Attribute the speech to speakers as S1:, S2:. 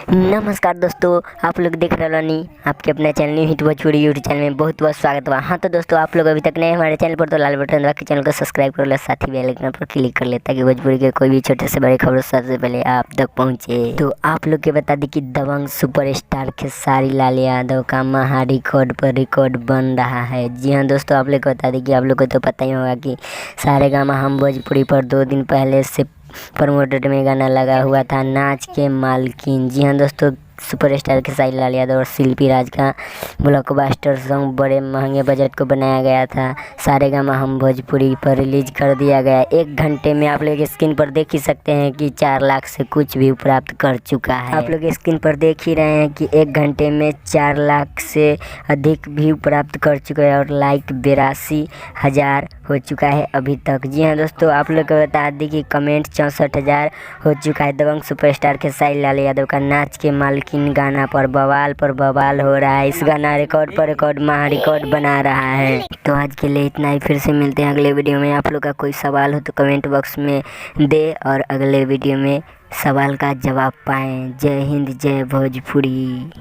S1: नमस्कार दोस्तों, आप लोग देख रहे हो आपके अपने channel hit Bhojpuri YouTube channel में बहुत बहुत स्वागत हुआ। हाँ तो दोस्तों, आप लोग अभी तक नए हमारे चैनल पर तो लाल बटन दबा के चैनल को सब्सक्राइब कर ले, साथ ही बेल आइकन पर क्लिक कर ले ताकि भोजपुरी के कोई भी छोटे से बड़े खबर सबसे पहले आप तक पहुँचे। तो आप लोग के बता दें कि दबंग सुपरस्टार खेसारी लाल यादव का महा रिकॉर्ड पर रिकॉर्ड बन रहा है। जी हाँ दोस्तों, आप लोग को बता दें कि आप लोग को तो पता ही होगा कि सारेगामा हम भोजपुरी पर 2 दिन पहले से प्रमोटेड में गाना लगा हुआ था, नाच के मालकिन। जी हाँ दोस्तों, सुपरस्टार खेसारी लाल यादव और शिल्पी राज का ब्लॉकबस्टर सॉन्ग बड़े महंगे बजट को बनाया गया था। सारेगामा हम भोजपुरी पर रिलीज कर दिया गया। 1 घंटे में आप लोग स्क्रीन पर देख ही सकते हैं कि 4 लाख से कुछ व्यू प्राप्त कर चुका है। आप लोग स्क्रीन पर देख ही रहे हैं कि 1 घंटे में 4 लाख से अधिक व्यू प्राप्त कर चुका है और लाइक 82,000 हो चुका है अभी तक। जी हाँ दोस्तों, आप लोग को बता दें कि कमेंट 64,000 हो चुका है। दबंग सुपरस्टार खेसारी लाल यादव का नाच के मालकिन गाना पर बवाल हो रहा है। इस गाना रिकॉर्ड पर रिकॉर्ड महा रिकॉर्ड बना रहा है। तो आज के लिए इतना ही, फिर से मिलते हैं अगले वीडियो में। आप लोग का कोई सवाल हो तो कमेंट बॉक्स में दे और अगले वीडियो में सवाल का जवाब पाएँ। जय हिंद, जय भोजपुरी।